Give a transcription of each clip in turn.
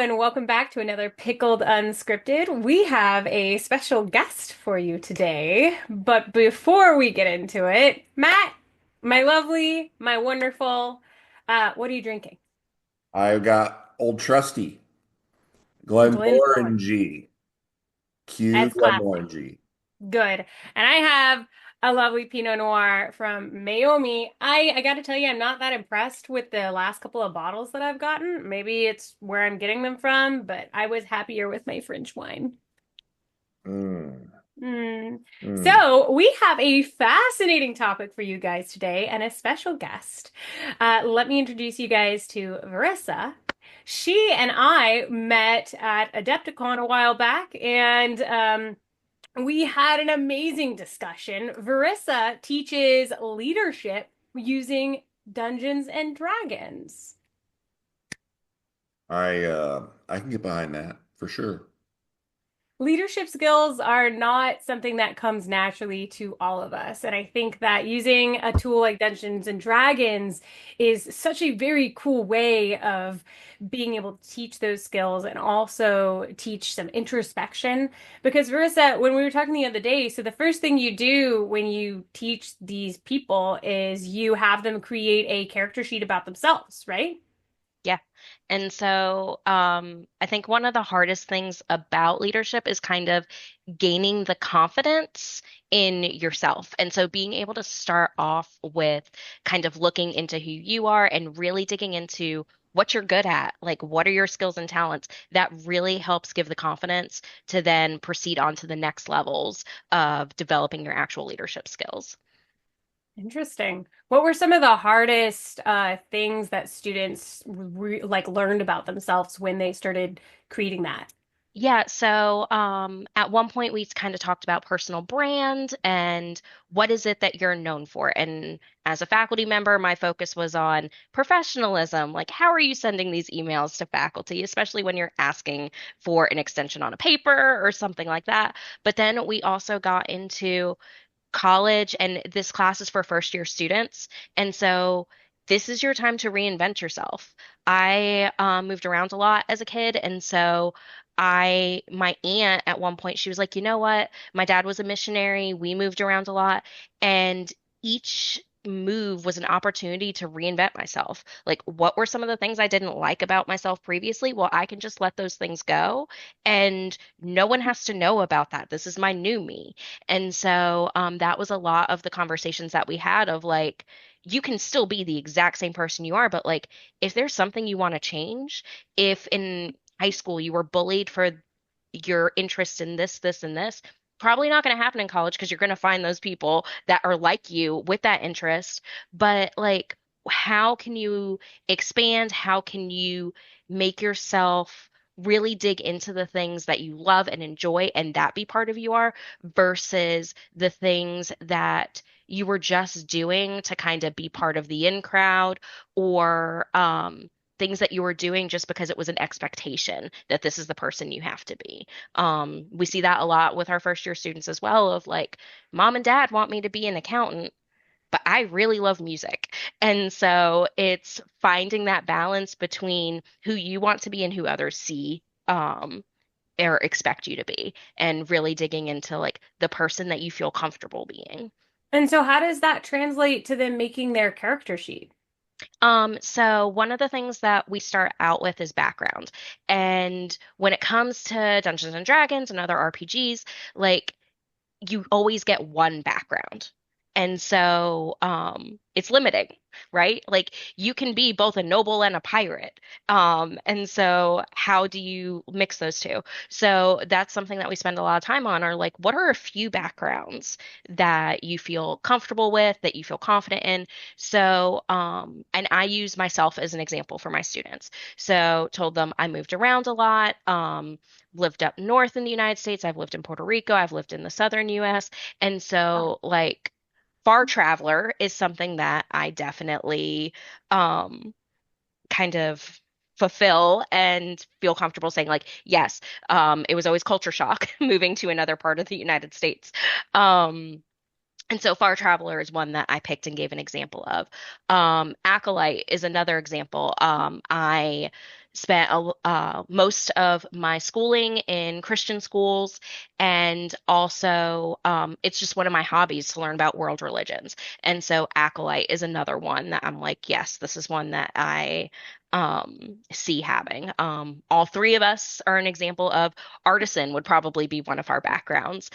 and welcome back to another Pickled Unscripted. We have a special guest for you today. But before we get into it, Matt, my lovely, my wonderful, what are you drinking? I've got Old Trusty, Glenmore. Glenmorangie, Q That's classic. Glenmorangie. Good. And I have a lovely Pinot Noir from Mayomi. I got to tell you, I'm not that impressed with the last couple of bottles that I've gotten. Maybe it's where I'm getting them from, but I was happier with my French wine. Mm, Hmm. mm. So, we have a fascinating topic for you guys today and a special guest. Let me introduce you guys to Verissa. She and I met at Adepticon a while back, and we had an amazing discussion. Verissa teaches leadership using Dungeons and Dragons. I can get behind that for sure. Leadership skills are not something that comes naturally to all of us. And I think that using a tool like Dungeons and Dragons is such a very cool way of being able to teach those skills and also teach some introspection. Because Marissa, when we were talking the other day, so the first thing you do when you teach these people is you have them create a character sheet about themselves, right? Yeah. And so I think one of the hardest things about leadership is kind of gaining the confidence in yourself. And so being able to start off with kind of looking into who you are and really digging into what you're good at, like what are your skills and talents, that really helps give the confidence to then proceed on to the next levels of developing your actual leadership skills. Interesting. What were some of the hardest things that students like learned about themselves when they started creating that? Yeah, so at one point we kind of talked about personal brand and what is it that you're known for. And as a faculty member, my focus was on professionalism. Like, how are you sending these emails to faculty, especially when you're asking for an extension on a paper or something like that. But then we also got into college, and this class is for first year students. And so this is your time to reinvent yourself. I moved around a lot as a kid, and so my aunt at one point, she was like, you know what? My dad was a missionary. We moved around a lot, and each move was an opportunity to reinvent myself. Like, what were some of the things I didn't like about myself previously? Well, I can just let those things go, and no one has to know about that. This is my new me. And so that was a lot of the conversations that we had of like, you can still be the exact same person you are, but like, if there's something you want to change, if in high school you were bullied for your interest in this, this, and this, probably not going to happen in college because you're going to find those people that are like you with that interest. But like, how can you expand? How can you make yourself really dig into the things that you love and enjoy and that be part of you are versus the things that you were just doing to kind of be part of the in crowd or things that you were doing just because it was an expectation that this is the person you have to be. We see that a lot with our first year students as well of like, mom and dad want me to be an accountant, but I really love music. And so it's finding that balance between who you want to be and who others see or expect you to be, and really digging into like the person that you feel comfortable being. And so how does that translate to them making their character sheet? So one of the things that we start out with is background. And when it comes to Dungeons and Dragons and other RPGs, like you always get one background. And so it's limiting, right? Like you can be both a noble and a pirate. And so how do you mix those two? So that's something that we spend a lot of time on are like, what are a few backgrounds that you feel comfortable with, that you feel confident in? So, and I use myself as an example for my students. So told them I moved around a lot. Lived up north in the United States. I've lived in Puerto Rico. I've lived in the southern US. And so, like, far traveler is something that I definitely um, kind of fulfill and feel comfortable saying, like, yes, it was always culture shock moving to another part of the United States. Um, and so Far Traveler is one that I picked and gave an example of. Acolyte is another example. I spent most of my schooling in Christian schools, and also it's just one of my hobbies to learn about world religions. And so Acolyte is another one that I'm like, yes, this is one that I see having. All three of us are an example of artisan would probably be one of our backgrounds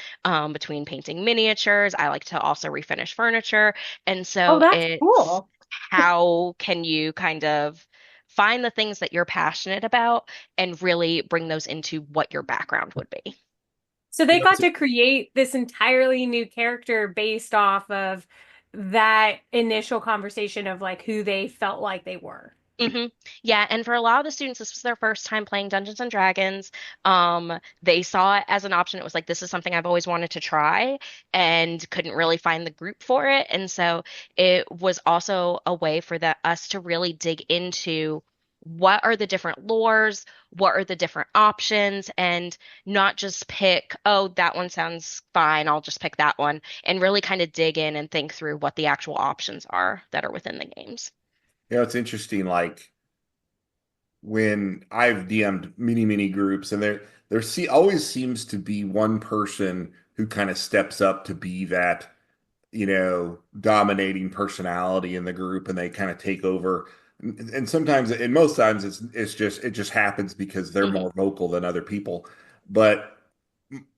between painting miniatures. I like to also refinish furniture. And Oh, so that's it's cool. how can you kind of find the things that you're passionate about and really bring those into what your background would be. So You they know, got to create this entirely new character based off of that initial conversation of like who they felt like they were. hmm Yeah, and for a lot of the students, this was their first time playing Dungeons and Dragons. They saw it as an option. It was like, this is something I've always wanted to try and couldn't really find the group for it. And so it was also a way for us to really dig into what are the different lores, what are the different options, and not just pick, oh, that one sounds fine, I'll just pick that one, and really kind of dig in and think through what the actual options are that are within the games. it's interesting. Like when I've DM'd many groups, and always seems to be one person who kind of steps up to be that, dominating personality in the group, and they kind of take over. And sometimes, and most times, it just happens because they're hmm more vocal than other people. But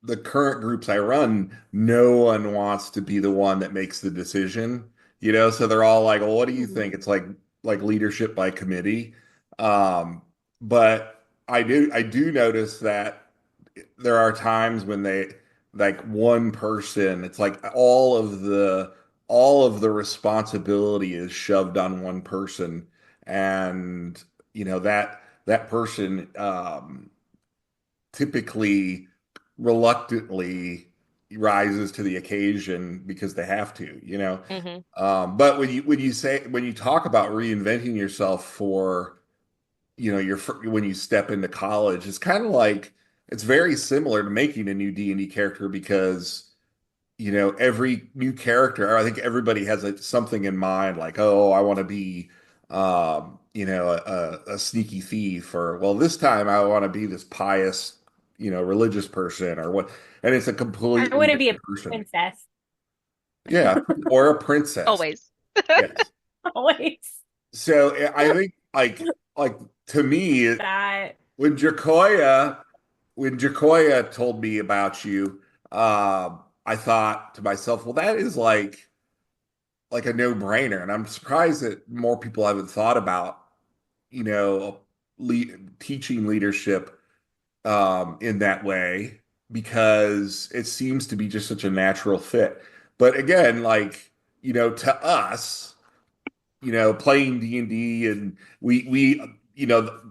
the current groups I run, no one wants to be the one that makes the decision, so they're all like, well, what do you Mhm. think? It's like leadership by committee. Um, but I do notice that there are times when like one person, it's like all of the responsibility is shoved on one person, and that person typically reluctantly rises to the occasion because they have to. hmm But when you talk about reinventing yourself for when you step into college, it's kind of like it's very similar to making a new D&D character because every new character, I think everybody has something in mind, like, oh, I want to be, a sneaky thief, or, well, this time I want to be this pious, religious person, or what, and it's a I completely want to be a different person. princess. Yeah, or a princess. Always. Yes. Always So I think like to me, that. when Jacoya when Jacoya told me about you, I thought to myself, well, that is like a no-brainer, and I'm surprised that more people haven't thought about, you know, teaching leadership in that way, because it seems to be just such a natural fit. But again, like, to us, playing D&D, and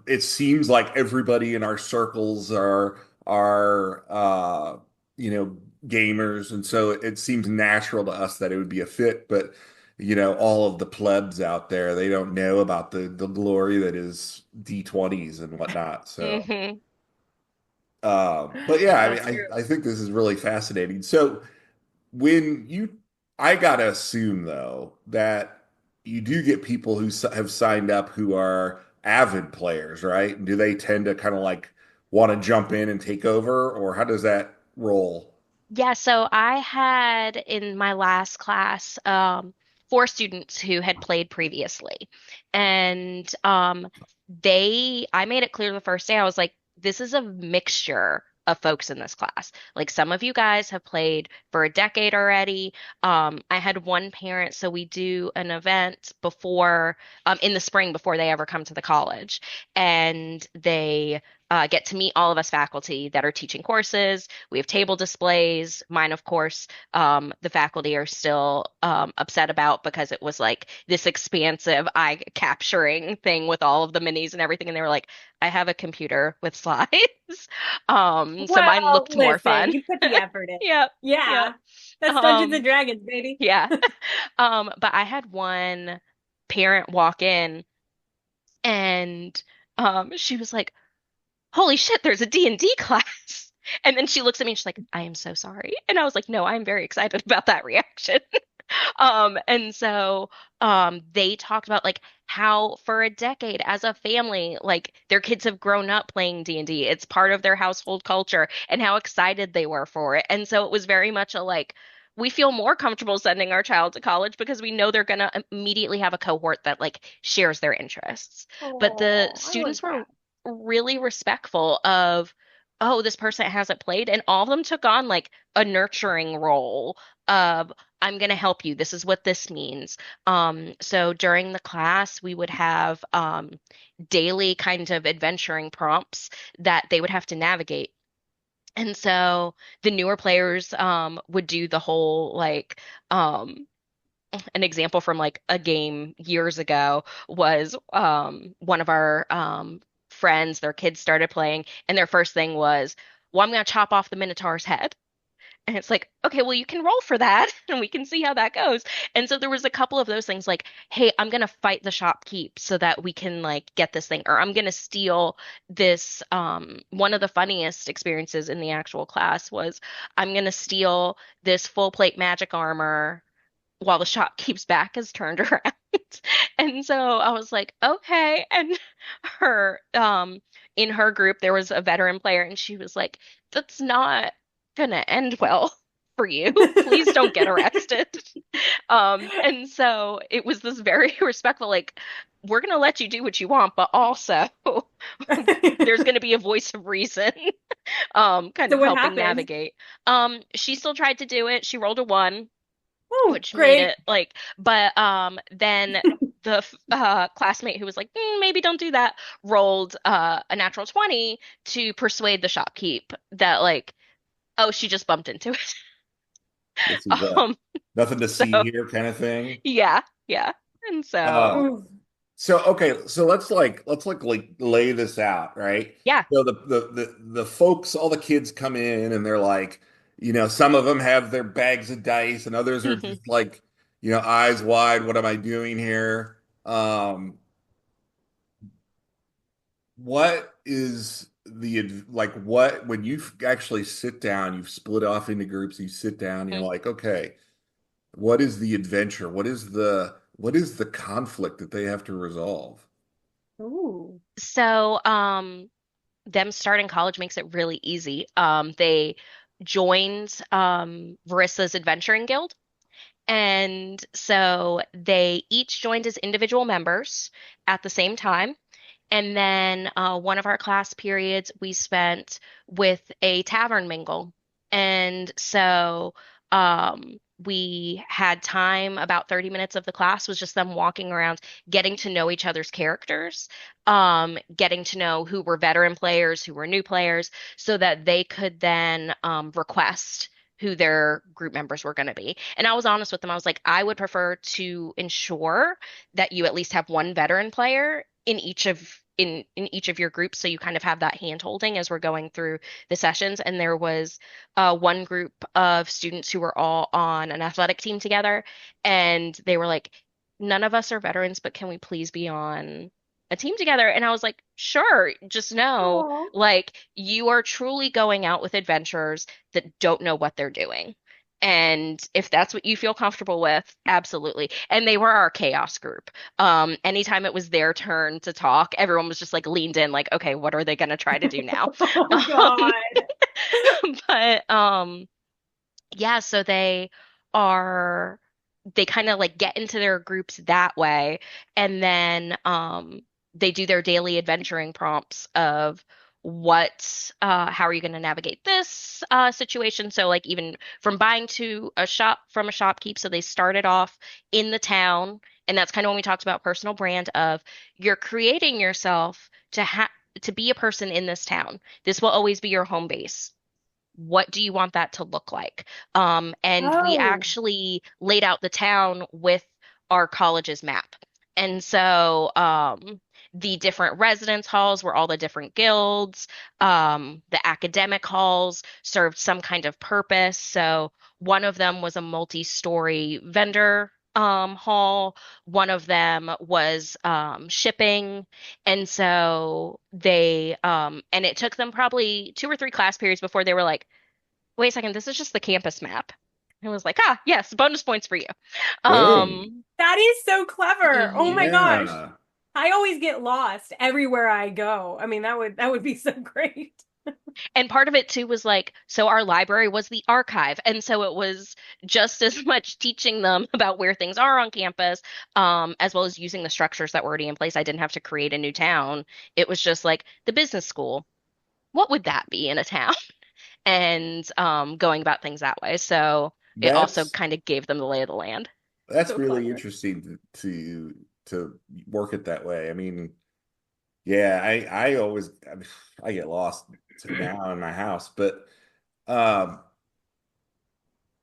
it seems like everybody in our circles are gamers, and so it seems natural to us that it would be a fit. But all of the plebs out there, they don't know about the glory that is D20s and whatnot. So hmm but yeah, I mean, That's true. I think this is really fascinating. So when you, I gotta assume though that you do get people who have signed up who are avid players, right? And do they tend to kind of like want to jump in and take over, or how does that roll? Yeah, so I had in my last class four students who had played previously. And I made it clear the first day, I was like, this is a mixture of folks in this class. Like some of you guys have played for a decade already. I had one parent, so we do an event before in the spring before they ever come to the college. And they get to meet all of us faculty that are teaching courses. We have table displays. Mine, of course, the faculty are still upset about because it was like this expansive eye capturing thing with all of the minis and everything. And they were like, I have a computer with slides. So mine Well, looked more listen, fun. you put the effort in. Yep. Yep. Yeah, that's Dungeons and Um, Dragons, baby. yeah. But I had one parent walk in and she was like, holy shit, there's a D&D class. And then she looks at me and she's like, I am so sorry. And I was like, no, I'm very excited about that reaction. And so they talked about like how for a decade as a family, like their kids have grown up playing D&D. It's part of their household culture and how excited they were for it. And so it was very much a like we feel more comfortable sending our child to college because we know they're gonna immediately have a cohort that like shares their interests. But the Oh, I students like were that. really respectful of, oh, this person hasn't played, and all of them took on like a nurturing role of I'm going to help you. This is what this means. So during the class, we would have daily kind of adventuring prompts that they would have to navigate. And so the newer players would do the whole like an example from like a game years ago was one of our friends, their kids started playing, and their first thing was, well, I'm going to chop off the Minotaur's head. And it's like, okay, well, you can roll for that and we can see how that goes. And so there was a couple of those things like, hey, I'm gonna fight the shopkeep so that we can like get this thing, or I'm gonna steal this. One of the funniest experiences in the actual class was I'm gonna steal this full plate magic armor while the shopkeep's back is turned around. And so I was like, okay. And her, in her group, there was a veteran player, and she was like, that's not gonna end well for you. Please don't get arrested. And so it was this very respectful, like, we're gonna let you do what you want, but also there's gonna be a voice of reason, kind So of what helping happened? navigate. She still tried to do it. She rolled a one, Oh, which made great. it like, but then the classmate who was like, maybe don't do that, rolled a natural 20 to persuade the shopkeep that like, oh, she just bumped into it. This is Um, nothing to so see here kind of thing. yeah, yeah. And so Uh, so okay, so let's like lay this out, right? yeah. So the folks, all the kids come in and they're like, some of them have their bags of dice and others are hmm just like, eyes wide, what am I doing here? What is like what when you actually sit down, you've split off into groups, you sit down, you're like, okay, what is the adventure? What is the conflict that they have to resolve? Ooh. So them starting college makes it really easy. They joined Varissa's Adventuring Guild. And so they each joined as individual members at the same time. And then one of our class periods we spent with a tavern mingle. And so we had time, about 30 minutes of the class was just them walking around, getting to know each other's characters, getting to know who were veteran players, who were new players, so that they could then request who their group members were going to be. And I was honest with them. I was like, I would prefer to ensure that you at least have one veteran player in each of your groups, so you kind of have that hand holding as we're going through the sessions. And there was one group of students who were all on an athletic team together, and they were like, none of us are veterans, but can we please be on a team together? And I was like, sure, just know Oh. like you are truly going out with adventurers that don't know what they're doing. And if that's what you feel comfortable with, absolutely. And they were our chaos group. Anytime it was their turn to talk, everyone was just like leaned in, like, okay, what are they going to try to do now? Oh Um, God. but yeah, so are they kind of like get into their groups that way, and then they do their daily adventuring prompts of how are you going to navigate this situation. So like even from buying to a shop from a shopkeep, so they started off in the town, and that's kind of when we talked about personal brand of you're creating yourself to be a person in this town. This will always be your home base. What do you want that to look like? And we Oh. actually laid out the town with our college's map. And so the different residence halls were all the different guilds. The academic halls served some kind of purpose. So one of them was a multi-story vendor hall. One of them was shipping. And so and it took them probably two or three class periods before they were like, wait a second, this is just the campus map. It was like, ah, yes, bonus points for you. Boom. That is so clever. Oh my Mhm. gosh. Yeah. I always get lost everywhere I go. I mean, that would be so great. And part of it too was like, so our library was the archive. And so it was just as much teaching them about where things are on campus, as well as using the structures that were already in place. I didn't have to create a new town. It was just like the business school. What would that be in a town? And going about things that way. So it also That's kind of gave them the lay of the land. that's So really clever. interesting to work it that way. I mean, yeah, I get lost now in my house, but um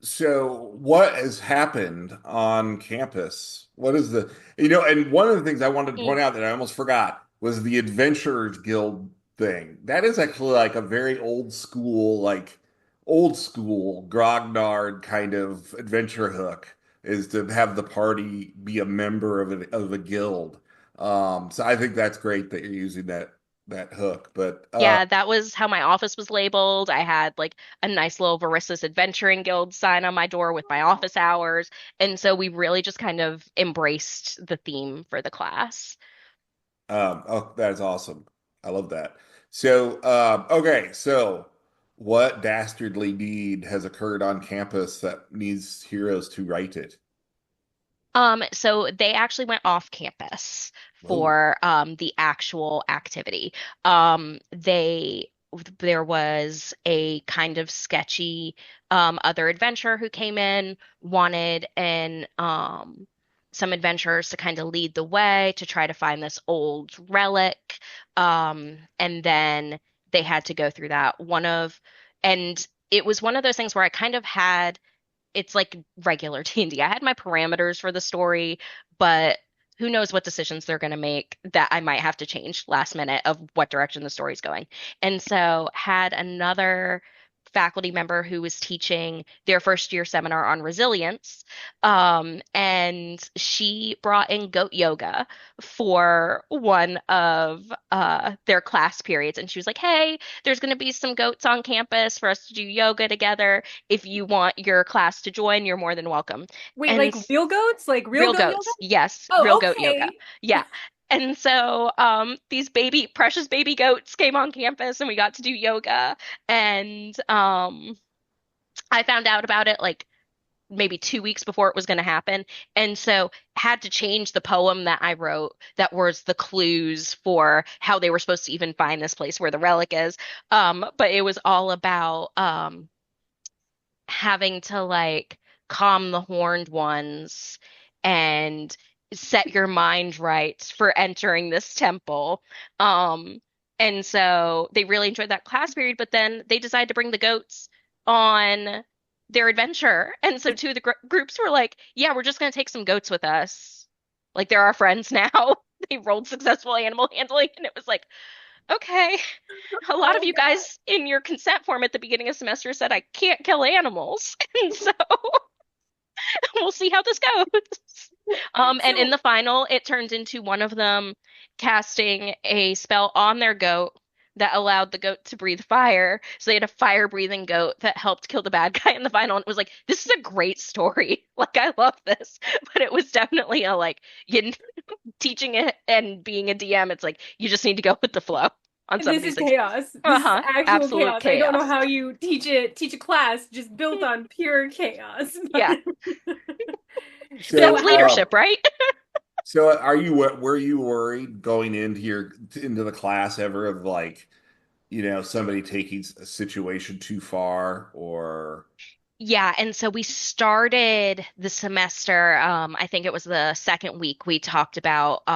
so what has happened on campus? What is and one of the things I wanted to Mm. point out that I almost forgot was the Adventurers Guild thing. That is actually like a very old school grognard kind of adventure hook is to have the party be a member of a guild. So I think that's great that you're using that hook. But Yeah, that was how my office was labeled. I had like a nice little Varissa's Adventuring Guild sign on my door with my office hours. And so we really just kind of embraced the theme for the class. Oh, that is awesome. I love that. So, okay, so what dastardly deed has occurred on campus that needs heroes to right it? So they actually went off campus Oh, for the actual activity. There was a kind of sketchy other adventurer who came in, wanted some adventurers to kind of lead the way to try to find this old relic. And then they had to go through that. And it was one of those things where I kind of had it's like regular D&D. I had my parameters for the story, but who knows what decisions they're going to make that I might have to change last minute of what direction the story's going. And so had another faculty member who was teaching their first year seminar on resilience. And she brought in goat yoga for one of their class periods. And she was like, hey, there's going to be some goats on campus for us to do yoga together. If you want your class to join, you're more than welcome. Wait, And like real goats? Like real real goat yoga? goats, yes, real Oh, goat yoga. okay. Yeah. And so these precious baby goats came on campus and we got to do yoga. And I found out about it like maybe 2 weeks before it was going to happen. And so had to change the poem that I wrote that was the clues for how they were supposed to even find this place where the relic is. But it was all about having to like calm the horned ones and set your mind right for entering this temple. Um, and so they really enjoyed that class period, but then they decided to bring the goats on their adventure. And so two of the groups were like, yeah, we're just going to take some goats with us. Like they're our friends now. They rolled successful animal handling, and it was like, okay, a lot of Oh you God. guys in your consent form at the beginning of semester said I can't kill animals. And so we'll see how this goes. And in So the final, it turns into one of them casting a spell on their goat that allowed the goat to breathe fire. So they had a fire breathing goat that helped kill the bad guy in the final. And it was like, this is a great story. Like, I love this. But it was definitely a like, you teaching it and being a DM, it's like, you just need to go with the flow on some of this is these things. chaos. This is Uh-huh. actual Absolute chaos. I don't know chaos. how you teach a class just built on pure chaos. Yeah. So That's so how leadership, right? so were you worried going into the class ever of like, somebody taking a situation too far or Yeah, and so we started the semester, I think it was the second week we talked about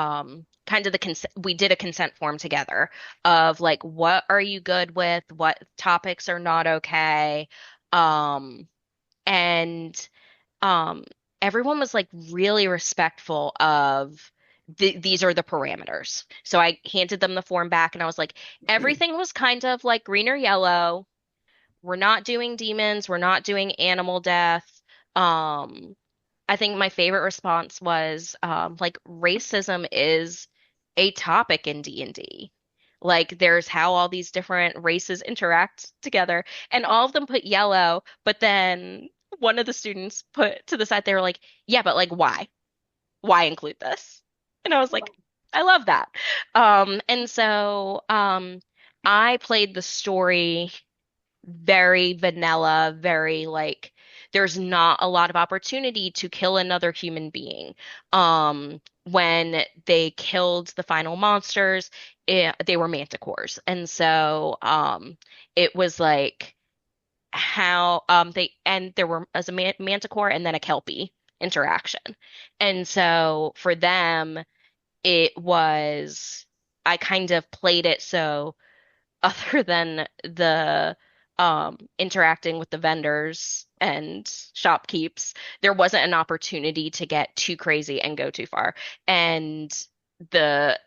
kind of the consent we did a consent form together of like what are you good with, what topics are not okay. Um and um everyone was like really respectful of these are the parameters. So I handed them the form back and I was like, everything was kind of like green or yellow. We're not doing demons, we're not doing animal death. Um, I think my favorite response was like racism is a topic in D&D. Like there's how all these different races interact together, and all of them put yellow, but then one of the students put to the side, they were like, yeah, but like, why? Why include this? And I was like, I love that. And so I played the story very vanilla, very like there's not a lot of opportunity to kill another human being. When they killed the final monsters, they were manticores. And so it was like how they and there were as a manticore and then a kelpie interaction. And so for them it was I kind of played it so other than the interacting with the vendors and shopkeeps, there wasn't an opportunity to get too crazy and go too far. And the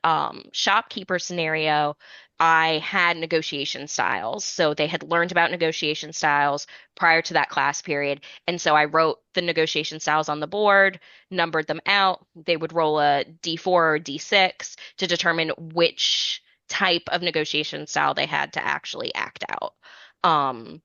shopkeeper scenario, I had negotiation styles. So they had learned about negotiation styles prior to that class period. And so I wrote the negotiation styles on the board, numbered them out. They would roll a D4 or D6 to determine which type of negotiation style they had to actually act out. Um,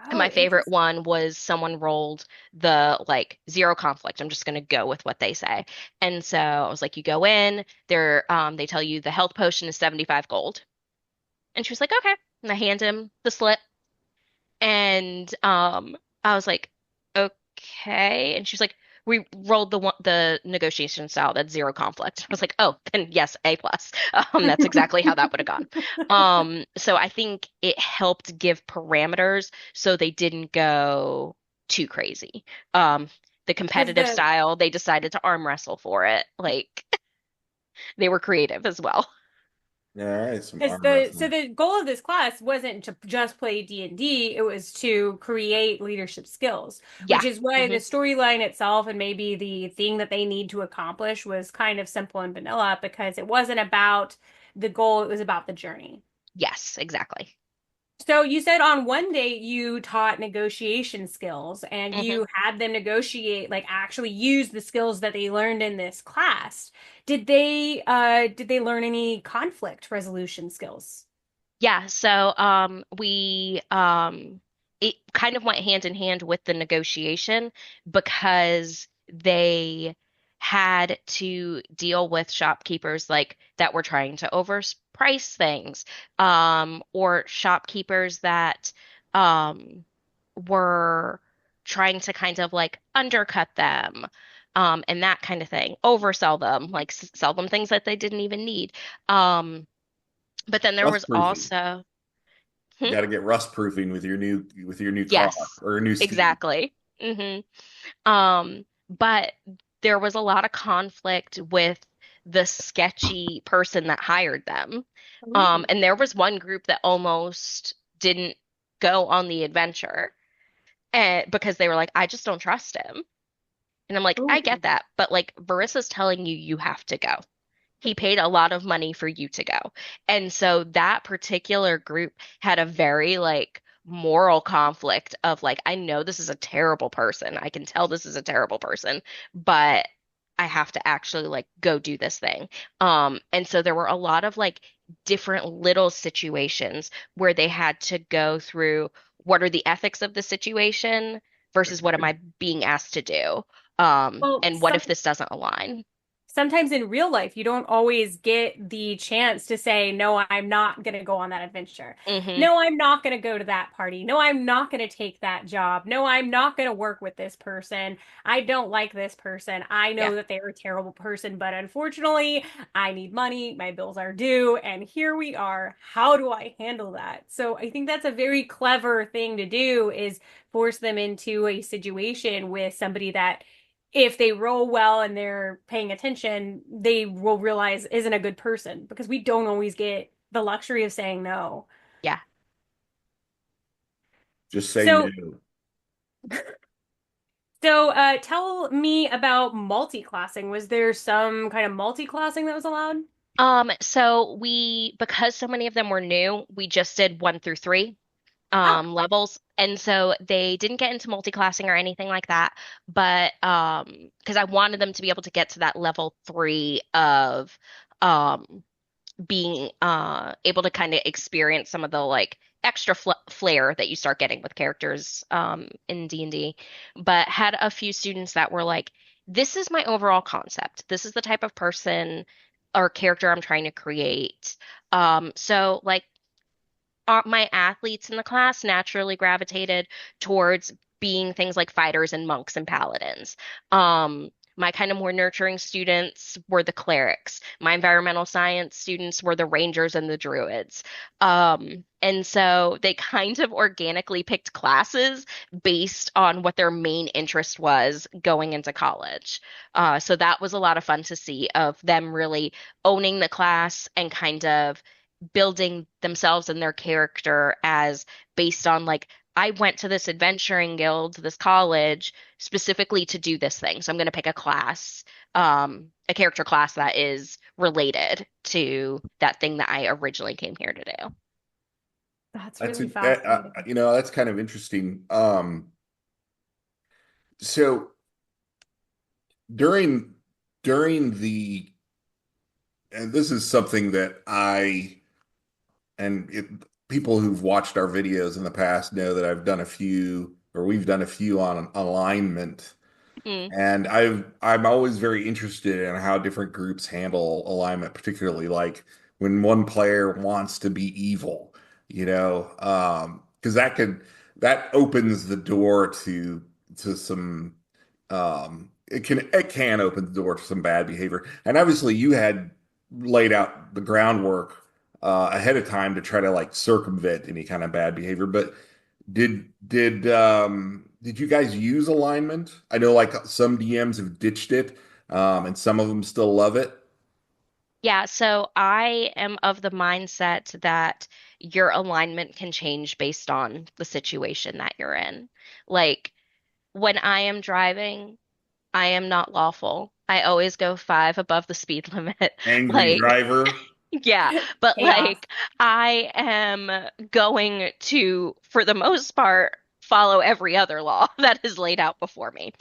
and my Oh, favorite interesting. one was someone rolled the like zero conflict. I'm just gonna go with what they say. And so I was like, you go in, they tell you the health potion is 75 gold. And she was like, okay. And I hand him the slip. And I was like, okay. And she was like, we rolled the negotiation style that's zero conflict. I was like, oh, then yes, A plus. That's exactly how that would have gone. So I think it helped give parameters so they didn't go too crazy. The Because competitive the style, they decided to arm wrestle for it. Like they were creative as well. All right, some Because arm wrestling. the goal of this class wasn't to just play D&D, it was to create leadership skills, Yeah. which is why the Hmm. storyline itself and maybe the thing that they need to accomplish was kind of simple and vanilla because it wasn't about the goal, it was about the journey. Yes, exactly. So you said on one day you taught negotiation skills and Hmm. you had them negotiate, like actually use the skills that they learned in this class. Did they learn any conflict resolution skills? Yeah, so we it kind of went hand in hand with the negotiation because they had to deal with shopkeepers like that were trying to overprice things, or shopkeepers that um were trying to kind of like undercut them, and that kind of thing, oversell them, like sell them things that they didn't even need. But then there Rust was proofing. also, You hmm? got to get rust proofing with your new car Yes, or a new scheme. exactly. But there was a lot of conflict with the sketchy person that hired them. Ooh. And there was one group that almost didn't go on the adventure because they were like, I just don't trust him. And I'm like, I get Ooh. that, but like Verissa's telling you you have to go. He paid a lot of money for you to go. And so that particular group had a very like moral conflict of like, I know this is a terrible person. I can tell this is a terrible person, but I have to actually like go do this thing. And so there were a lot of like different little situations where they had to go through what are the ethics of the situation versus what am I being asked to do? Well, And what if this doesn't align? sometimes in real life, you don't always get the chance to say, no, I'm not going to go on that adventure. Hmm. No, I'm not going to go to that party. No, I'm not going to take that job. No, I'm not going to work with this person. I don't like this person. I Yeah. know that they're a terrible person, but unfortunately, I need money. My bills are due. And here we are. How do I handle that? So I think that's a very clever thing to do is force them into a situation with somebody that if they roll well and they're paying attention, they will realize isn't a good person because we don't always get the luxury of saying no. Yeah. Just say So, no. tell me about multi-classing. Was there some kind of multi-classing that was allowed? So because so many of them were new, we just did 1 through 3 Oh, levels. And so they didn't get into multi-classing or anything like that. But because I wanted them to be able to get to that level 3 of um being able to kind of experience some of the like extra flair that you start getting with characters in D&D, but had a few students that were like, this is my overall concept. This is the type of person or character I'm trying to create. So like my athletes in the class naturally gravitated towards being things like fighters and monks and paladins. My kind of more nurturing students were the clerics. My environmental science students were the rangers and the druids. And so they kind of organically picked classes based on what their main interest was going into college. So that was a lot of fun to see of them really owning the class and kind of building themselves and their character as based on like I went to this adventuring guild, this college specifically to do this thing. So I'm going to pick a class, a character class that is related to that thing that I originally came here to do. That's That's really fascinating. that's kind of interesting. So during during the and this is something that people who've watched our videos in the past know that we've done a few on alignment. Mm, And I'm always very interested in how different groups handle alignment, particularly like when one player wants to be evil, because that opens the door to some it can open the door to some bad behavior. And obviously you had laid out the groundwork ahead of time to try to like circumvent any kind of bad behavior. But did you guys use alignment? I know like some DMs have ditched it, and some of them still love it. yeah, so I am of the mindset that your alignment can change based on the situation that you're in. Like when I am driving, I am not lawful. I always go five above the speed limit. Angry Like, driver. yeah, but Chaos. like I am going to, for the most part, follow every other law that is laid out before me.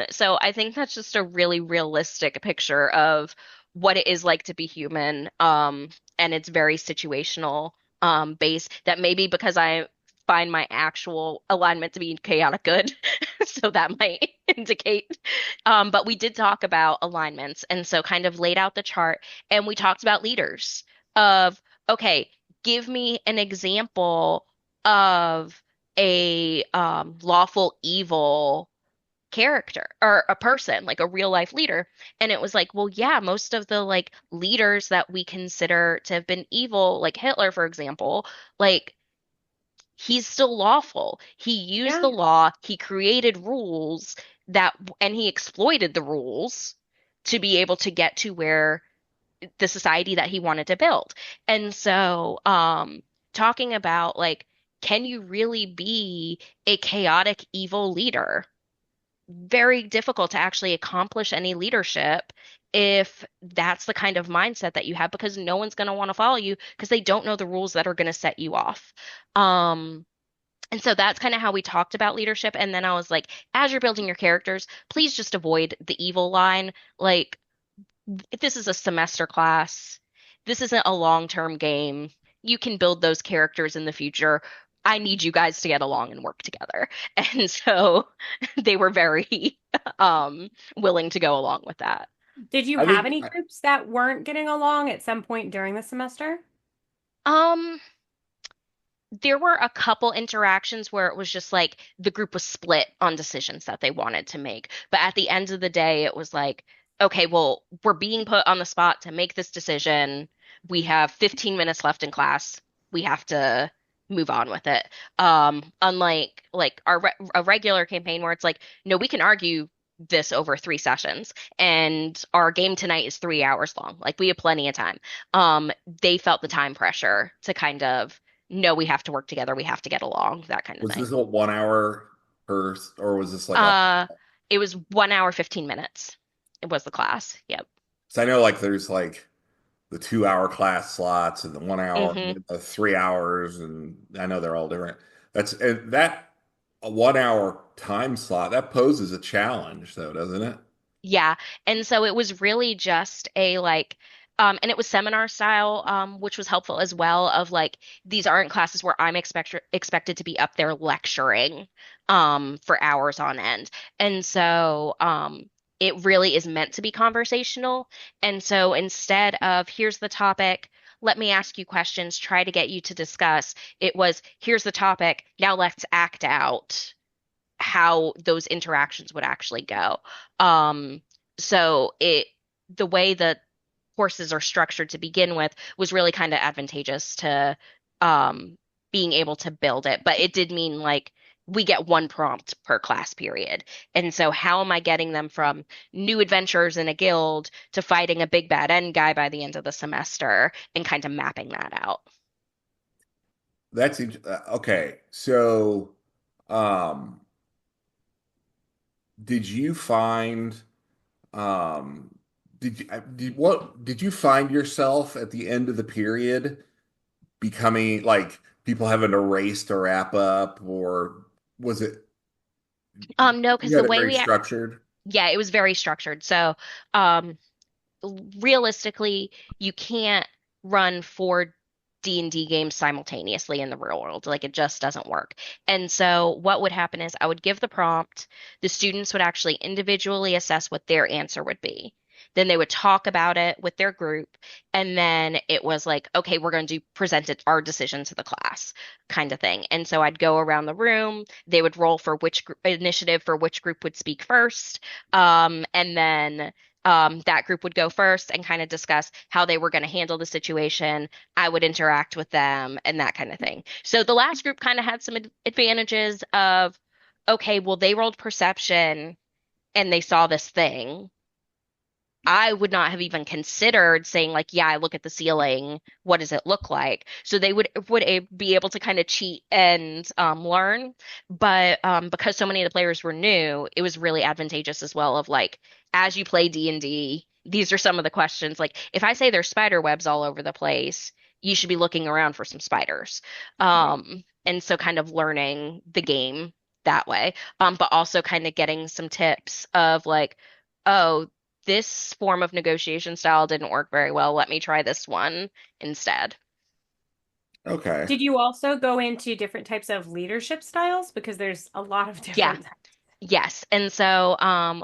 So I think that's just a really realistic picture of what it is like to be human. And it's very situational based that maybe because I find my actual alignment to be chaotic good, so that might indicate. But we did talk about alignments, and so kind of laid out the chart and we talked about leaders of, okay, give me an example of a lawful evil character or a person, like a real life leader. And it was like, well, yeah, most of the like leaders that we consider to have been evil, like Hitler, for example, like he's still lawful. He used Yeah. the law, he created rules that, and he exploited the rules to be able to get to where the society that he wanted to build. And so, talking about like, can you really be a chaotic, evil leader? Very difficult to actually accomplish any leadership if that's the kind of mindset that you have, because no one's going to want to follow you because they don't know the rules that are going to set you off. Um, and so that's kind of how we talked about leadership. And then I was like, as you're building your characters, please just avoid the evil line. Like, if this is a semester class, this isn't a long-term game. You can build those characters in the future. I need you guys to get along and work together. And so they were very willing to go along with that. Did you I have think any groups that weren't getting along at some point during the semester? Um, there were a couple interactions where it was just like the group was split on decisions that they wanted to make. But at the end of the day, it was like, okay, well, we're being put on the spot to make this decision. We have 15 minutes left in class. We have to move on with it. Unlike like a regular campaign where it's like, no, we can argue this over 3 sessions, and our game tonight is 3 hours long. Like we have plenty of time. They felt the time pressure to kind of no, we have to work together. We have to get along, that kind of was thing. this a 1 hour or was this like a? Uh, it was 1 hour, 15 minutes. It was the class. Yep. So I know like there's like the 2 hour class slots and the 1 hour, Hmm. 3 hours, and I know they're all different. That's and that a 1 hour time slot that poses a challenge, though, doesn't it? Yeah. And so it was really just a like, And it was seminar style, which was helpful as well. Of like, these aren't classes where I'm expected to be up there lecturing, for hours on end. And so, it really is meant to be conversational. And so instead of here's the topic, let me ask you questions, try to get you to discuss, it was here's the topic, now let's act out how those interactions would actually go. Um, so the way that courses are structured to begin with was really kind of advantageous to um, being able to build it. But it did mean like we get one prompt per class period. And so how am I getting them from new adventures in a guild to fighting a big bad end guy by the end of the semester and kind of mapping that out? Okay. So, um, did you find um did you find yourself at the end of the period becoming like people having a race to wrap up, or was it No, because you the had it way very we, structured? yeah, it was very structured. So, um, realistically, you can't run four D&D games simultaneously in the real world. Like it just doesn't work. And so what would happen is I would give the prompt, the students would actually individually assess what their answer would be. Then they would talk about it with their group, and then it was like, okay, we're going to present it our decision to the class, kind of thing. And so I'd go around the room. They would roll for which initiative for which group would speak first, and then that group would go first and kind of discuss how they were going to handle the situation. I would interact with them and that kind of thing. So the last group kind of had some advantages of, okay, well, they rolled perception and they saw this thing. I would not have even considered saying like, yeah, I look at the ceiling. What does it look like? So they be able to kind of cheat and learn. But because so many of the players were new, it was really advantageous as well. Of like, as you play D&D, these are some of the questions. Like, if I say there's spider webs all over the place, you should be looking around for some spiders. And so kind of learning the game that way. But also kind of getting some tips of like, oh, this form of negotiation style didn't work very well. Let me try this one instead. Okay. Did you also go into different types of leadership styles? Because there's a lot of Yeah, different types. yes. And so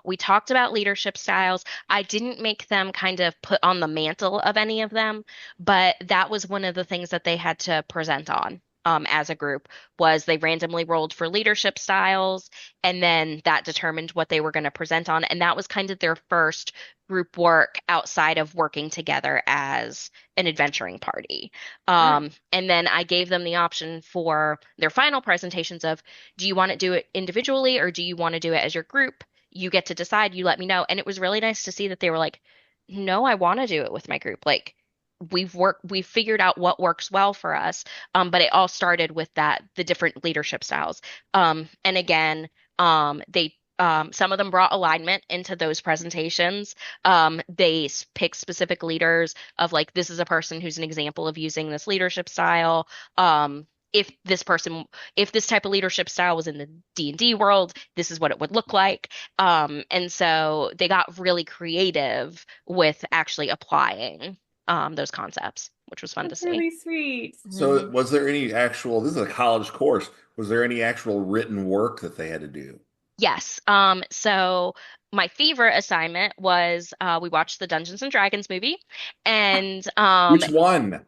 we talked about leadership styles. I didn't make them kind of put on the mantle of any of them, but that was one of the things that they had to present on. As a group was they randomly rolled for leadership styles, and then that determined what they were going to present on. And that was kind of their first group work outside of working together as an adventuring party. Mm. And then I gave them the option for their final presentations of, do you want to do it individually or do you want to do it as your group? You get to decide, you let me know. And it was really nice to see that they were like, no, I want to do it with my group. Like we've figured out what works well for us. But it all started with the different leadership styles. And again, they some of them brought alignment into those presentations. They picked specific leaders of like, this is a person who's an example of using this leadership style. If this person, if this type of leadership style was in the D&D world, this is what it would look like. And so they got really creative with actually applying those concepts, which was fun to That's see. really sweet. So Mhm. was there any actual, this is a college course, was there any actual written work that they had to do? Yes. So my favorite assignment was we watched the Dungeons and Dragons movie, and Which one?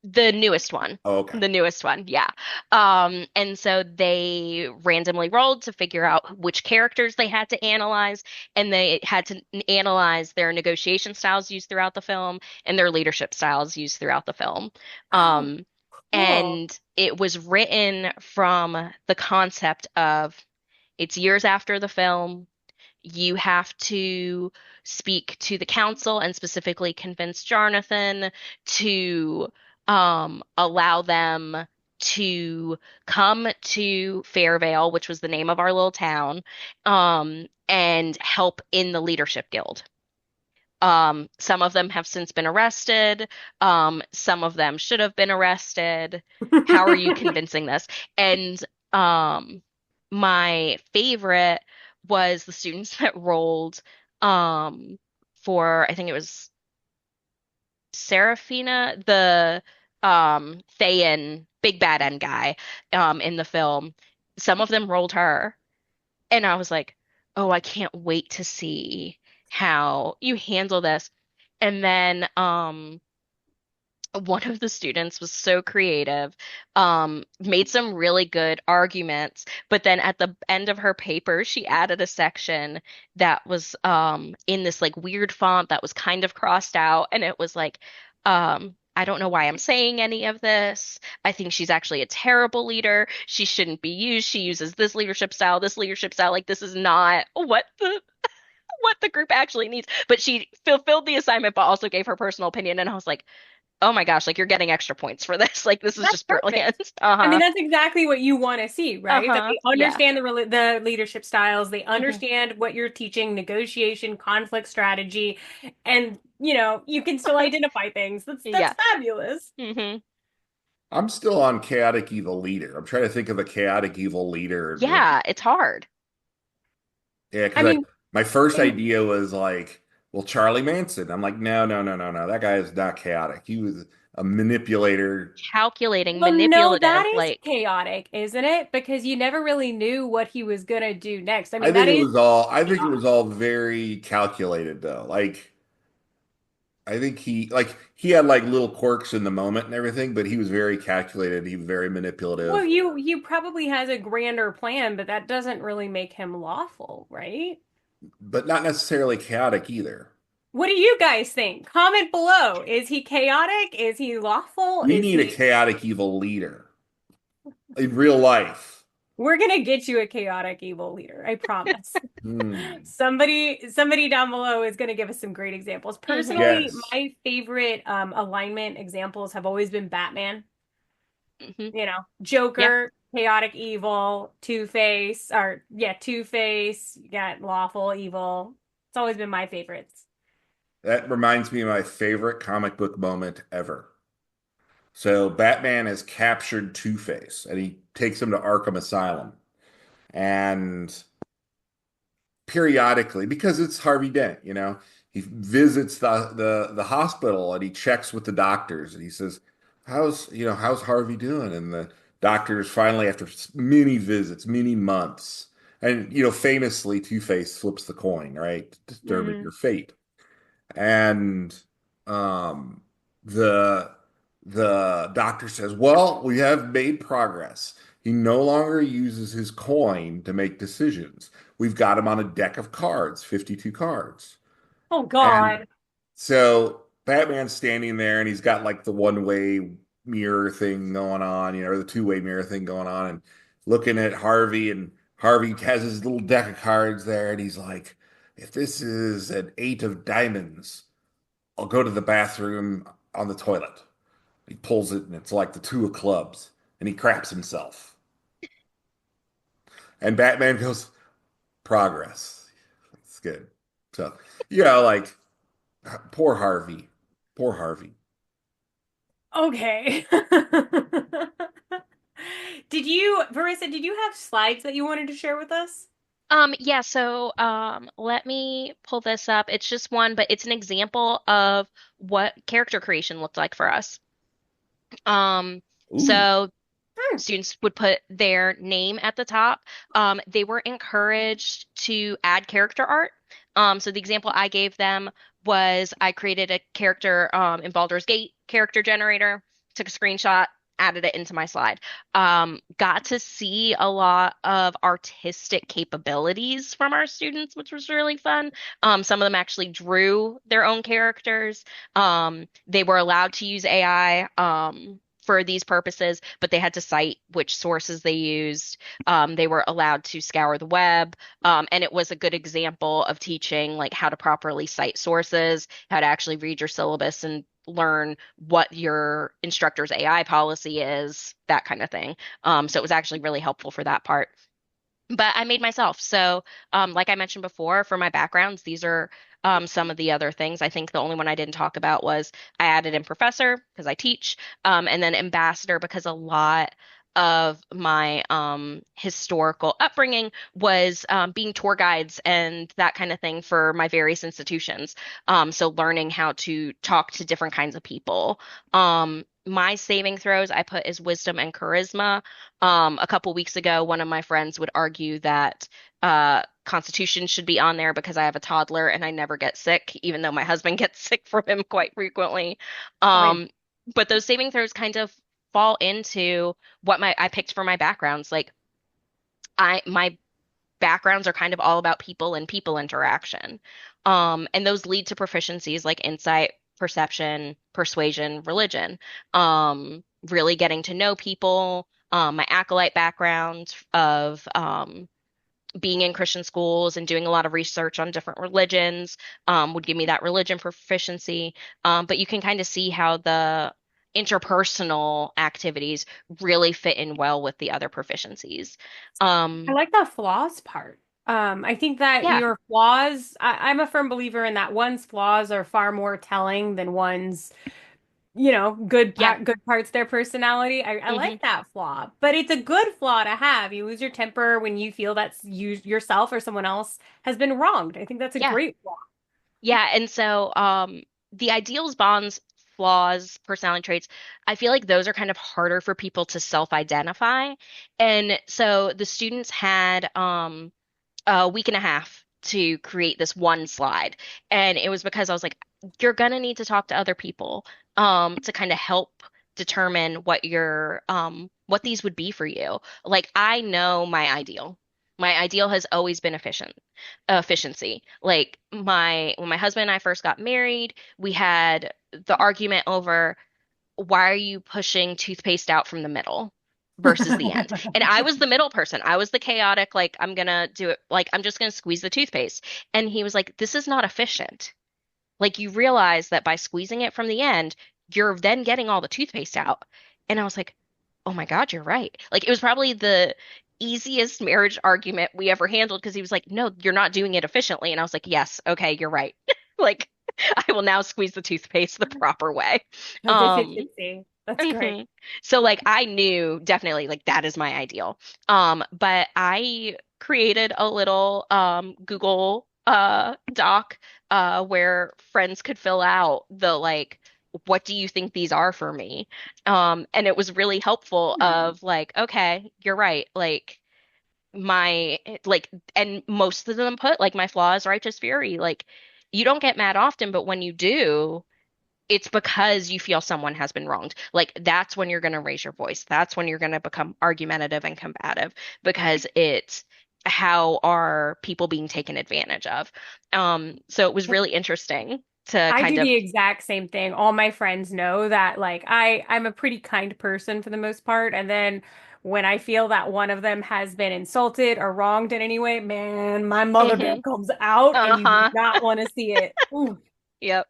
the newest one. Oh, okay. The newest one, yeah. And so they randomly rolled to figure out which characters they had to analyze, and they had to analyze their negotiation styles used throughout the film and their leadership styles used throughout the film. Oh, Um, cool. and it was written from the concept of it's years after the film. You have to speak to the council and specifically convince Jonathan to allow them to come to Fairvale, which was the name of our little town, and help in the leadership guild. Some of them have since been arrested. Some of them should have been arrested. How are you convincing this? And um, my favorite was the students that rolled um, for, I think it was Serafina, the Thayan big bad end guy in the film. Some of them rolled her, and I was like, "Oh, I can't wait to see how you handle this." And then one of the students was so creative, made some really good arguments, but then at the end of her paper, she added a section that was in this like weird font that was kind of crossed out, and it was like, I don't know why I'm saying any of this. I think she's actually a terrible leader. She shouldn't be used. She uses this leadership style, this leadership style. Like this is not what the group actually needs. But she fulfilled the assignment, but also gave her personal opinion. And I was like, oh my gosh, like you're getting extra points for this. Like this is That's just brilliant. perfect. I mean, Uh-huh. that's exactly what you want to see, right? That Uh-huh. they Yeah. understand the leadership styles, they Hmm. understand what you're teaching, negotiation, conflict strategy, and you can still Uh-huh. identify things. That's Yeah. fabulous. Hmm. I'm still on chaotic evil leader. I'm trying to think of a chaotic evil leader. Yeah, it's hard. Yeah, I because mean, my first and idea was like, well, Charlie Manson. I'm like, no, no, no, no, no. That guy is not chaotic. He was a manipulator. Calculating, well, no, that manipulative, is like, chaotic, isn't it? Because you never really knew what he was gonna do next. I I mean, think that it is was all. I think it chaos. was all very calculated, though. Like, I think he had like little quirks in the moment and everything, but he was very calculated. He was very Well, manipulative, you probably has a grander plan, but that doesn't really make him lawful, right? but not necessarily chaotic either. What do you guys think? Comment below. Is he chaotic? Is he lawful? We Is need a he? chaotic evil leader in real life. We're gonna get you a chaotic evil leader, I promise. Hmm. Somebody down below is gonna give us some great examples. hmm Personally, Yes. my favorite alignment examples have always been Batman. hmm Yeah. Joker, chaotic evil, Two-Face, or yeah, Two-Face, you got lawful evil. It's always been my favorites. That reminds me of my favorite comic book moment ever. So Batman has captured Two-Face and he takes him to Arkham Asylum. And periodically, because it's Harvey Dent, he visits the hospital and he checks with the doctors and he says, how's Harvey doing? And the doctors finally, after many visits, many months, and famously Two-Face flips the coin, right? To determine Hmm. your fate. And um, the the doctor says, "Well, we have made progress. He no longer uses his coin to make decisions. We've got him on a deck of cards, 52 cards." Oh And God. so Batman's standing there and he's got like the one-way mirror thing going on, or the two-way mirror thing going on, and looking at Harvey, and Harvey has his little deck of cards there, and he's like, if this is an eight of diamonds, I'll go to the bathroom on the toilet. He pulls it and it's like the two of clubs, and he craps himself. And Batman goes, progress. It's good. So, like poor Harvey. Poor Harvey. Okay. Marissa, did you have slides that you wanted to share with us? Yeah, so let me pull this up. It's just one, but it's an example of what character creation looked like for us. Um, Ooh. so Hmm. students would put their name at the top. They were encouraged to add character art. So the example I gave them was I created a character in Baldur's Gate character generator, took a screenshot, added it into my slide. Got to see a lot of artistic capabilities from our students, which was really fun. Some of them actually drew their own characters. They were allowed to use AI. For these purposes, but they had to cite which sources they used. They were allowed to scour the web, and it was a good example of teaching like how to properly cite sources, how to actually read your syllabus and learn what your instructor's AI policy is, that kind of thing. So it was actually really helpful for that part. But I made myself. So, like I mentioned before, for my backgrounds, these are some of the other things. I think the only one I didn't talk about was I added in professor because I teach, and then ambassador because a lot. of my historical upbringing was being tour guides and that kind of thing for my various institutions. So learning how to talk to different kinds of people. My saving throws I put as wisdom and charisma. A couple weeks ago, one of my friends would argue that Constitution should be on there because I have a toddler and I never get sick, even though my husband gets sick from him quite frequently. Point. Um, but those saving throws kind of fall into what my I picked for my backgrounds. Like my backgrounds are kind of all about people and people interaction. And those lead to proficiencies like insight, perception, persuasion, religion. Really getting to know people. My acolyte background of being in Christian schools and doing a lot of research on different religions would give me that religion proficiency. But you can kind of see how the interpersonal activities really fit in well with the other proficiencies. I Um, like the flaws part. I think that yeah, your flaws, I'm a firm believer in that one's flaws are far more telling than one's, yeah. good parts of their personality. I hmm like that flaw, but it's a good flaw to have. You lose your temper when you feel that's you yourself or someone else has been wronged. I think that's a Yeah. great flaw. Yeah. And so the ideals, bonds, flaws, personality traits, I feel like those are kind of harder for people to self-identify. And so the students had a week and a half to create this one slide. And it was because I was like, you're gonna need to talk to other people to kind of help determine what these would be for you. Like I know my ideal. My ideal has always been efficiency. Like my when my husband and I first got married, we had the argument over why are you pushing toothpaste out from the middle versus the end? And I was the middle person. I was the chaotic, like, I'm gonna do it, like, I'm just gonna squeeze the toothpaste. And he was like, this is not efficient. Like, you realize that by squeezing it from the end, you're then getting all the toothpaste out. And I was like, oh my God, you're right. Like, it was probably the easiest marriage argument we ever handled because he was like, no, you're not doing it efficiently. And I was like, yes, okay, you're right. Like, I will now squeeze the toothpaste the proper way. Because Um, efficiency. That's great. Mhm. So like I knew definitely like that is my ideal. But I created a little Google doc where friends could fill out the like what do you think these are for me? And it was really helpful Hmm. of like, okay, you're right. My like and most of them put like my flaws righteous fury. Like you don't get mad often, but when you do, it's because you feel someone has been wronged. Like that's when you're going to raise your voice. That's when you're going to become argumentative and combative because it's how are people being taken advantage of. So it was really interesting to I kind do of the exact same thing. All my friends know that like I'm a pretty kind person for the most part. And then when I feel that one of them has been insulted or wronged in any way, man, my mother bear Mhm. comes out and you do Uh-huh. not want to see it. Ooh. Yep.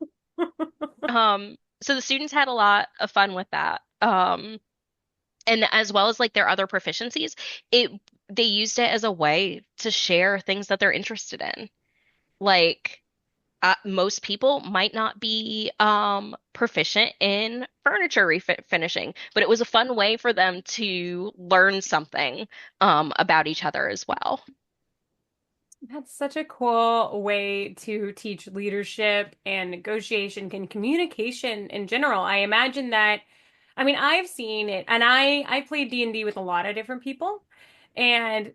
So the students had a lot of fun with that. And as well as like their other proficiencies, it they used it as a way to share things that they're interested in. Like most people might not be proficient in furniture refinishing, but it was a fun way for them to learn something about each other as well. That's such a cool way to teach leadership and negotiation and communication in general. I imagine that, I mean, I've seen it and I played D&D with a lot of different people, and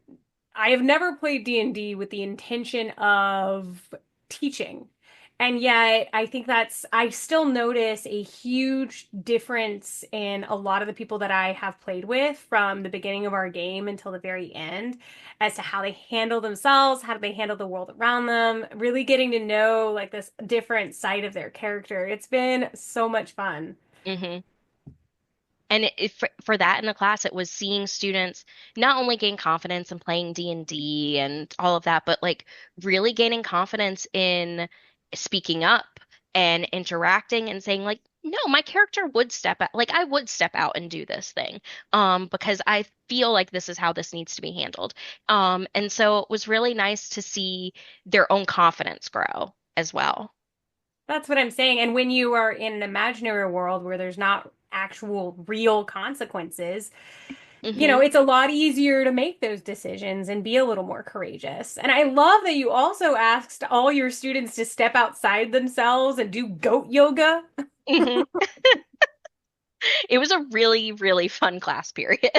I have never played D&D with the intention of teaching. And yet, I think I still notice a huge difference in a lot of the people that I have played with from the beginning of our game until the very end as to how they handle themselves, how do they handle the world around them, really getting to know like this different side of their character. It's been so much fun. hmm And for that in the class, it was seeing students not only gain confidence in playing D&D and all of that, but like really gaining confidence in speaking up and interacting and saying like, no, my character would step out, like I would step out and do this thing, because I feel like this is how this needs to be handled. And so it was really nice to see their own confidence grow as well. That's what I'm saying. And when you are in an imaginary world where there's not actual real consequences, Hmm. it's a lot easier to make those decisions and be a little more courageous. And I love that you also asked all your students to step outside themselves and do goat yoga. Hmm. It was a really, really fun class period.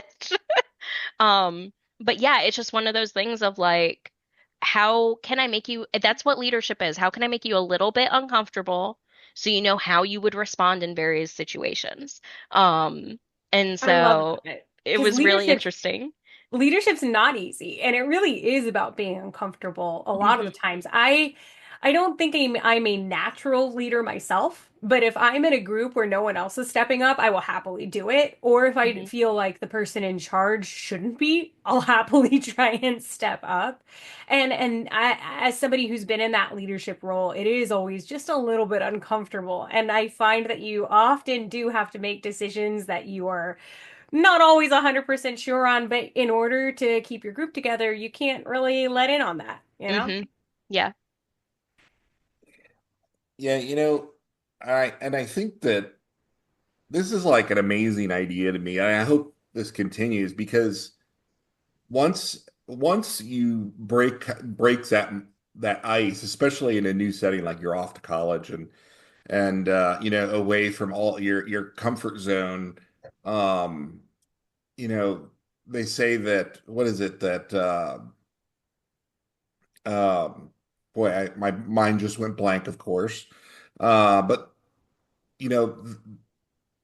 Um, but yeah, it's just one of those things of like, how can I make you, that's what leadership is. How can I make you a little bit uncomfortable so you know how you would respond in various situations? Um, and I love so that it because was really interesting. leadership's not easy, and it really is about being uncomfortable a lot of the Hmm. times. I don't think I'm a natural leader myself, but if I'm in a group where no one else is stepping up, I will happily do it. Or if I Hmm. feel like the person in charge shouldn't be, I'll happily try and step up. And as somebody who's been in that leadership role, it is always just a little bit uncomfortable. And I find that you often do have to make decisions that you are not always 100% sure on, but in order to keep your group together, you can't really let in on that, you know? Hmm. Yeah. Yeah, I think that this is like an amazing idea to me. I hope this continues because once you breaks that ice, especially in a new setting like you're off to college and away from all your comfort zone, um, you know, they say that what is it that um boy, my mind just went blank, of course. But you know,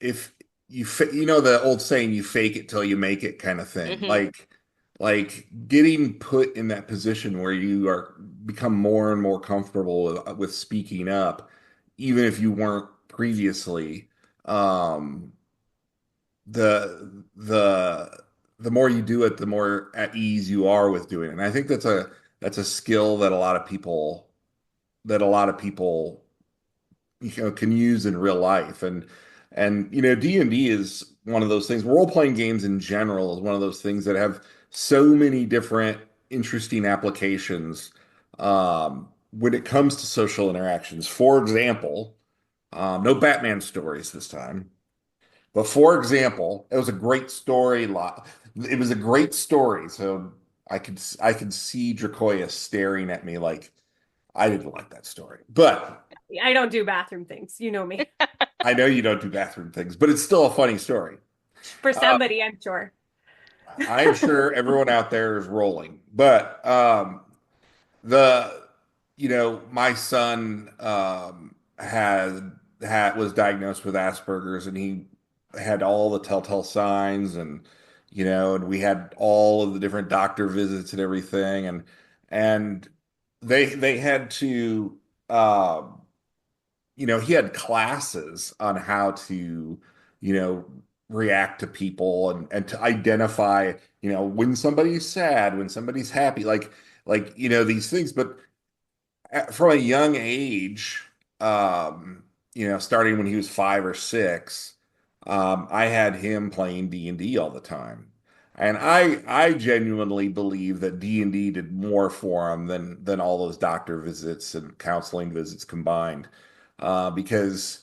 if the old saying, you fake it till you make it kind of thing, Hmm. like getting put in that position where you are become more and more comfortable with speaking up, even if you weren't previously. um the more you do it, the more at ease you are with doing it. And I think that's a skill that a lot of people can use in real life. And D&D is one of those things. Role-playing games in general is one of those things that have so many different interesting applications when it comes to social interactions. For example, no Batman stories this time. But for example, it was a great story. It was a great story. So I could see Dracoya staring at me like I didn't like that story. But I don't do bathroom things. You know me. I know you don't do bathroom things, but it's still a funny story. For Uh, somebody, I'm sure. I'm sure everyone out there is rolling, but the my son was diagnosed with Asperger's, and he had all the telltale signs, and we had all of the different doctor visits and everything, and they had to he had classes on how to, you know, react to people and to identify, when somebody's sad, when somebody's happy, these things. But from a young age, um, starting when he was 5 or 6, I had him playing D&D all the time. And I genuinely believe that D&D did more for him than all those doctor visits and counseling visits combined. Because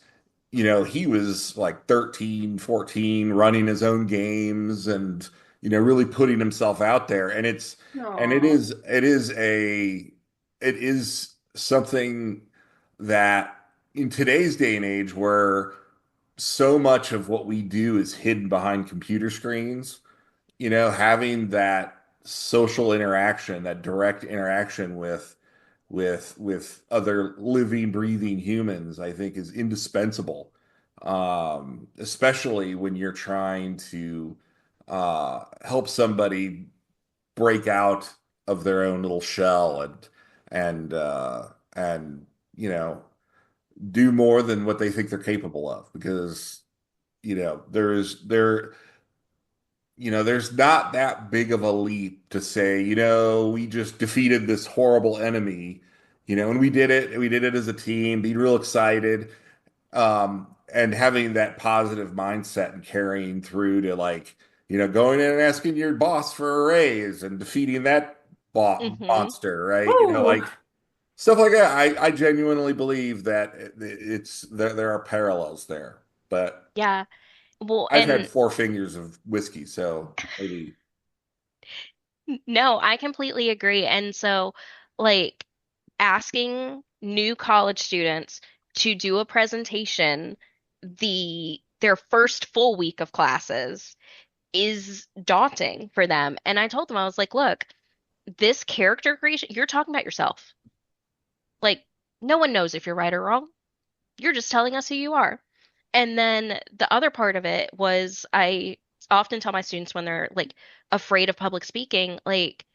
he was like 13, 14, running his own games and really putting himself out there. And it Aw. is it is a it is something that in today's day and age, where so much of what we do is hidden behind computer screens, having that social interaction, that direct interaction with other living, breathing humans, I think is indispensable. Especially when you're trying to help somebody break out of their own little shell and you know do more than what they think they're capable of, because there's not that big of a leap to say, we just defeated this horrible enemy, and we did it as a team, be real excited, and having that positive mindset and carrying through to, like, going in and asking your boss for a raise and defeating that Hmm. monster, right? Ooh. Like stuff like that. I genuinely believe that it's there are parallels there. But Yeah. Well, I've had and 4 fingers of whiskey, so maybe. no, I completely agree. And so, like, asking new college students to do a presentation their first full week of classes is daunting for them. And I told them, I was like, look, this character creation, you're talking about yourself. Like, no one knows if you're right or wrong. You're just telling us who you are. And then the other part of it was I often tell my students when they're like afraid of public speaking, like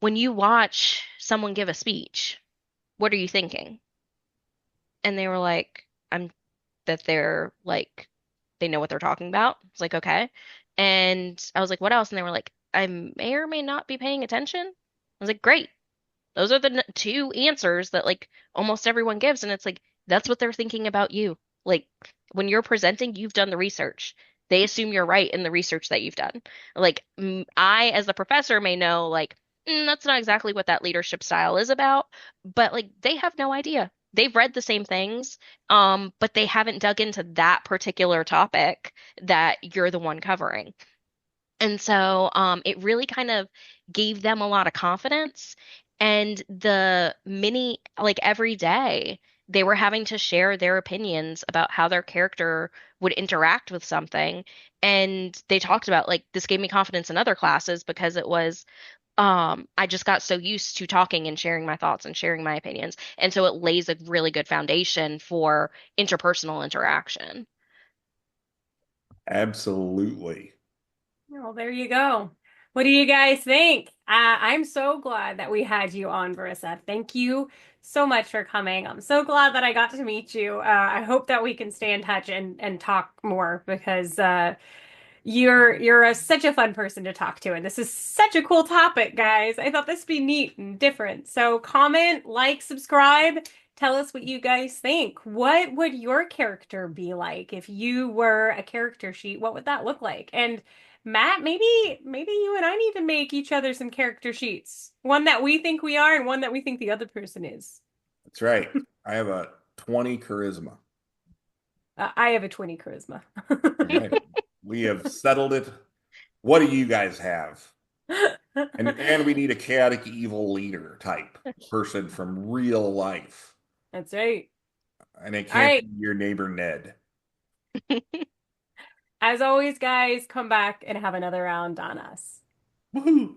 when you watch someone give a speech, what are you thinking? And they were like, I'm that they're like they know what they're talking about. It's like, okay. And I was like, what else? And they were like, I may or may not be paying attention. I was like, great. Those are the two answers that like almost everyone gives, and it's like that's what they're thinking about you. Like when you're presenting, you've done the research. They assume you're right in the research that you've done. Like I, as the professor, may know like that's not exactly what that leadership style is about, but like they have no idea. They've read the same things, but they haven't dug into that particular topic that you're the one covering. And so it really kind of gave them a lot of confidence. And like every day, they were having to share their opinions about how their character would interact with something. And they talked about, like, this gave me confidence in other classes because it was, I just got so used to talking and sharing my thoughts and sharing my opinions. And so it lays a really good foundation for interpersonal interaction. Absolutely. Well, there you go. What do you guys think? I'm so glad that we had you on, Marissa. Thank you so much for coming. I'm so glad that I got to meet you. I hope that we can stay in touch and talk more because such a fun person to talk to, and this is such a cool topic, guys. I thought this would be neat and different. So comment, like, subscribe. Tell us what you guys think. What would your character be like if you were a character sheet? What would that look like? And Matt, maybe you and I need to make each other some character sheets. One that we think we are and one that we think the other person is. That's right. I have a 20 charisma. I have a 20 charisma. All right. We have settled it. What do you guys have? And we need a chaotic evil leader type person from real life. That's right. And it All can't right. be your neighbor Ned. As always, guys, come back and have another round on us. Woohoo!